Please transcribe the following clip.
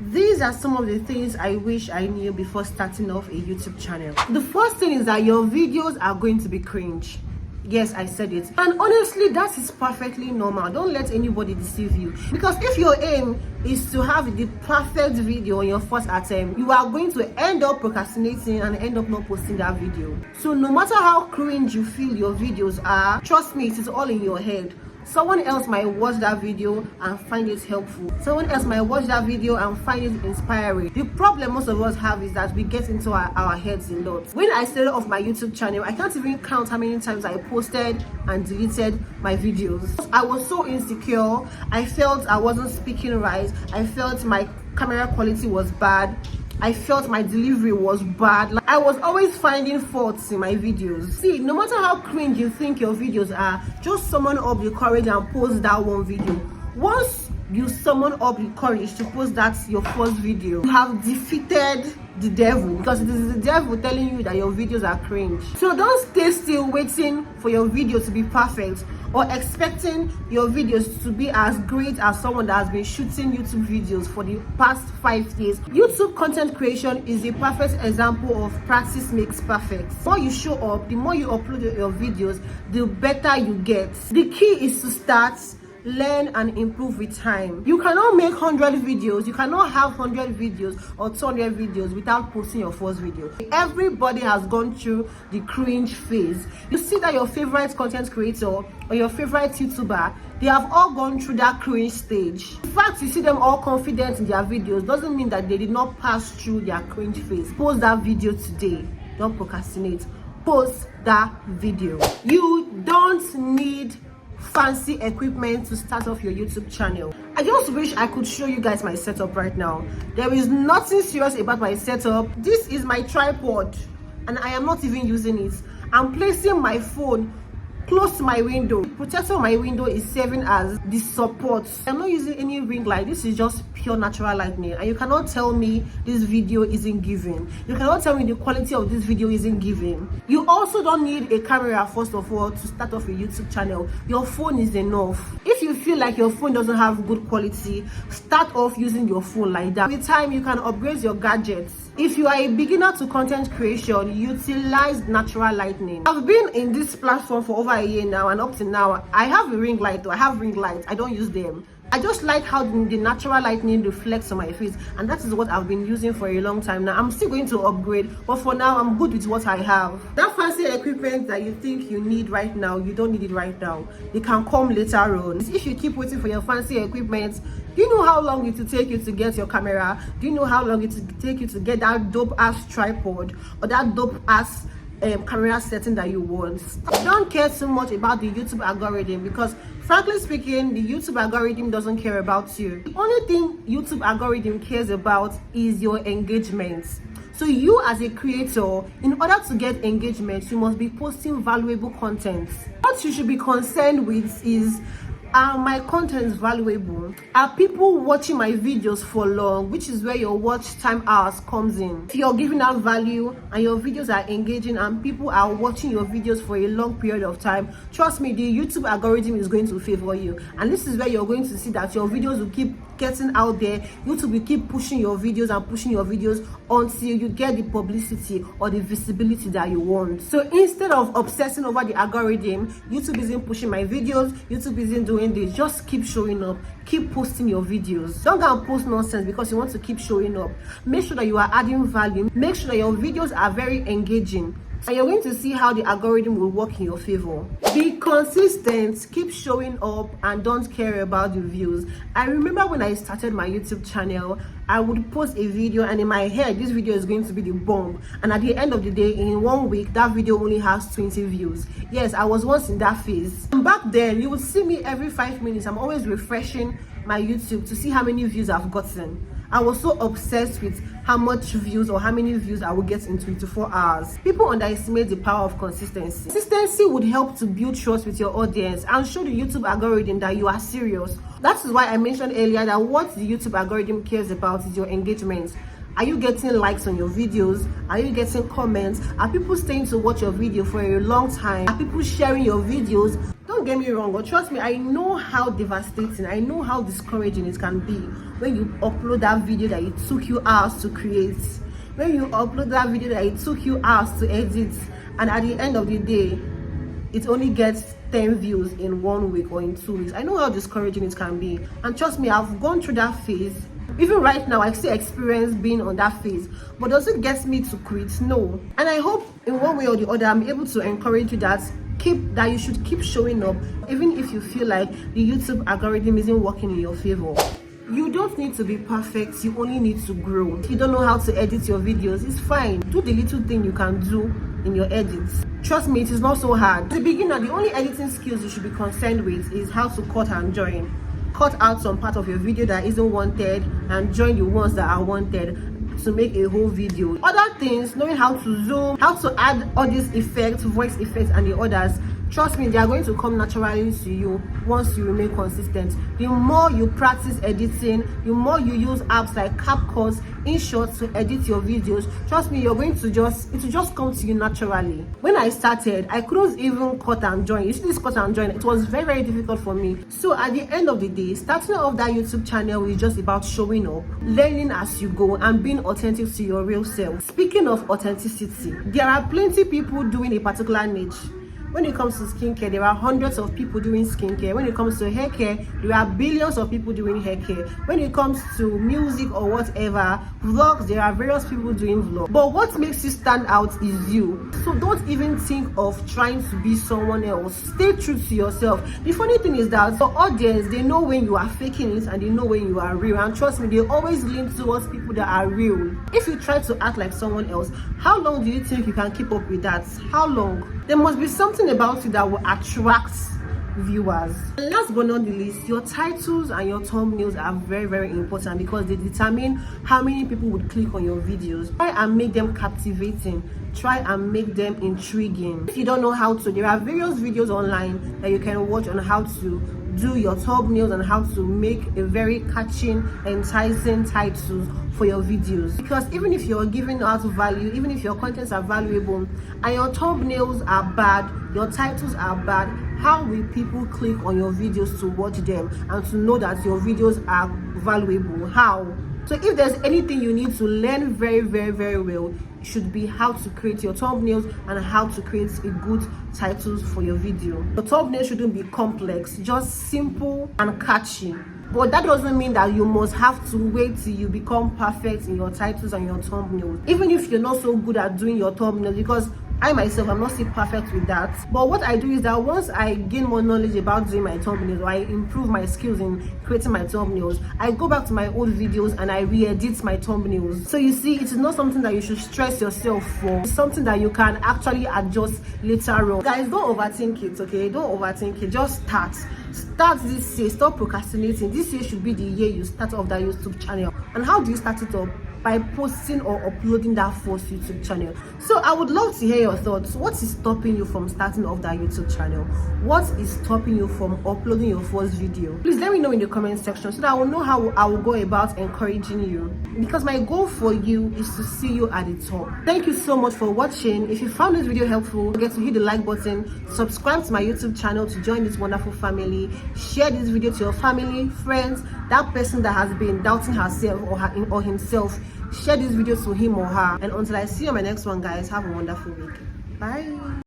These are some of the things I wish I knew before starting off a YouTube channel. The first thing is that your videos are going to be cringe. Yes, I said it. And honestly, that is perfectly normal. Don't let anybody deceive you. Because if your aim is to have the perfect video on your first attempt, you are going to end up procrastinating and end up not posting that video. So no matter how cringe you feel your videos are, trust me, it is all in your head. Someone else might watch that video and find it helpful. Someone else might watch that video and find it inspiring. The problem most of us have is that we get into our heads a lot. When I started off my YouTube channel, I can't even count how many times I posted and deleted my videos. I was so insecure. I felt I wasn't speaking right. I felt my camera quality was bad. I felt my delivery was bad. Like, I was always finding faults in my videos. See, no matter how cringe you think your videos are, just summon up the courage and post that one video. Once you summon up the courage to post that your first video, you have defeated the devil, because it is the devil telling you that your videos are cringe. So don't stay still waiting for your video to be perfect or expecting your videos to be as great as someone that has been shooting YouTube videos for the past 5 years. YouTube content creation is a perfect example of practice makes perfect. The more you show up, the more you upload your videos, the better you get. The key is to start, learn and improve with time. You cannot make 100 videos, you cannot have 100 videos or 200 videos without posting your first video. Everybody has gone through the cringe phase. You see that your favorite content creator or your favorite YouTuber, they have all gone through that cringe stage. In fact, you see them all confident in their videos doesn't mean that they did not pass through their cringe phase. Post that video today. Don't procrastinate. Post that video. You don't need fancy equipment to start off your YouTube channel. I just wish I could show you guys my setup right now. There is nothing serious about my setup. This is my tripod and I am not even using it. I'm placing my phone close to my window. The protector of my window is serving as the support. I'm not using any ring light. This is just pure natural lighting, and you cannot tell me this video isn't giving. You cannot tell me the quality of this video isn't giving. You also don't need a camera first of all to start off a YouTube channel. Your phone is enough. If you feel like your phone doesn't have good quality, start off using your phone like that. With time, you can upgrade your gadgets. If you are a beginner to content creation, utilize natural lighting. I've been in this platform for over a year now, and up to now, I have a ring light. I have ring lights. I don't use them. I just like how the natural lighting reflects on my face, and that is what I've been using for a long time now. I'm still going to upgrade, but for now, I'm good with what I have. That fancy equipment that you think you need right now, you don't need it right now. They can come later on. If you keep waiting for your fancy equipment, do you know how long it will take you to get your camera? Do you know how long it will take you to get that dope ass tripod or that dope ass camera setting that you want? Don't care too much about the YouTube algorithm, because frankly speaking, the YouTube algorithm doesn't care about you. The only thing YouTube algorithm cares about is your engagement. So you as a creator, in order to get engagement, you must be posting valuable content. What you should be concerned with is, are my content valuable? Are people watching my videos for long, which is where your watch time hours comes in? If you're giving out value and your videos are engaging and people are watching your videos for a long period of time, trust me, the YouTube algorithm is going to favor you. And this is where you're going to see that your videos will keep getting out there. YouTube will keep pushing your videos and pushing your videos until you get the publicity or the visibility that you want. So instead of obsessing over the algorithm, YouTube isn't pushing my videos, YouTube isn't doing this, just keep showing up, keep posting your videos. Don't go and post nonsense because you want to keep showing up. Make sure that you are adding value. Make sure that your videos are very engaging, and you're going to see how the algorithm will work in your favor. Be consistent, keep showing up, and don't care about the views. I remember when I started my YouTube channel, I would post a video and in my head this video is going to be the bomb, and at the end of the day, in 1 week, that video only has 20 views. Yes, I was once in that phase. And back then, you would see me every 5 minutes. I'm always refreshing my YouTube to see how many views I've gotten. I was so obsessed with how much views or how many views I would get in 24 hours. People underestimate the power of consistency. Consistency would help to build trust with your audience and show the YouTube algorithm that you are serious. That is why I mentioned earlier that what the YouTube algorithm cares about is your engagement. Are you getting likes on your videos? Are you getting comments? Are people staying to watch your video for a long time? Are people sharing your videos? Don't get me wrong, but trust me, I know how devastating, I know how discouraging it can be when you upload that video that it took you hours to create, when you upload that video that it took you hours to edit, and at the end of the day it only gets 10 views in 1 week or in 2 weeks. I know how discouraging it can be, and trust me, I've gone through that phase. Even right now, I still experience being on that phase. But does it get me to quit? No. And I hope in one way or the other, I'm able to encourage you that you should keep showing up, even if you feel like the YouTube algorithm isn't working in your favor. You don't need to be perfect, you only need to grow. If you don't know how to edit your videos, it's fine. Do the little thing you can do in your edits. Trust me, it is not so hard. At the beginner, the only editing skills you should be concerned with is how to cut and join. Cut out some part of your video that isn't wanted and join the ones that are wanted to make a whole video. Other things, knowing how to zoom, how to add all these effects, voice effects and the others, trust me, they are going to come naturally to you once you remain consistent. The more you practice editing, the more you use apps like CapCut, InShot to edit your videos, trust me, it will just come to you naturally. When I started, I couldn't even cut and join. You see this cut and join, it was very, very difficult for me. So at the end of the day, starting off that YouTube channel is just about showing up, learning as you go, and being authentic to your real self. Speaking of authenticity, there are plenty of people doing a particular niche. When it comes to skincare, there are hundreds of people doing skincare. When it comes to hair care, there are billions of people doing hair care. When it comes to music or whatever, vlogs, there are various people doing vlogs. But what makes you stand out is you. So don't even think of trying to be someone else. Stay true to yourself. The funny thing is that the audience, they know when you are faking it and they know when you are real. And trust me, they always lean towards people that are real. If you try to act like someone else, how long do you think you can keep up with that? How long? There must be something about you that will attract viewers. And last but not the least, your titles and your thumbnails are very, very important because they determine how many people would click on your videos. Try and make them captivating. Try and make them intriguing. If you don't know how to, there are various videos online that you can watch on how to do your thumbnails and how to make a very catching, enticing titles for your videos. Because even if you're giving out value, even if your contents are valuable and your thumbnails are bad, your titles are bad, how will people click on your videos to watch them and to know that your videos are valuable? How? So if there's anything you need to learn very, very, very well, it should be how to create your thumbnails and how to create a good titles for your video. The thumbnail shouldn't be complex, just simple and catchy. But that doesn't mean that you must have to wait till you become perfect in your titles and your thumbnails. Even if you're not so good at doing your thumbnails, because I myself, I'm not still perfect with that. But what I do is that once I gain more knowledge about doing my thumbnails, or I improve my skills in creating my thumbnails, I go back to my old videos and I re-edit my thumbnails. So you see, it is not something that you should stress yourself for. It's something that you can actually adjust later on. Guys, don't overthink it, okay? Don't overthink it. Just start. Start this year. Stop procrastinating. This year should be the year you start off that YouTube channel. And how do you start it up? By posting or uploading that first YouTube channel. So I would love to hear your thoughts. What is stopping you from starting off that YouTube channel? What is stopping you from uploading your first video? Please let me know in the comment section so that I will know how I will go about encouraging you, because my goal for you is to see you at the top. Thank you so much for watching. If you found this video helpful, don't forget to hit the like button, subscribe to my YouTube channel to join this wonderful family, share this video to your family, friends, that person that has been doubting herself or himself. Share this video to him or her. And until I see you on my next one, guys, have a wonderful week. Bye.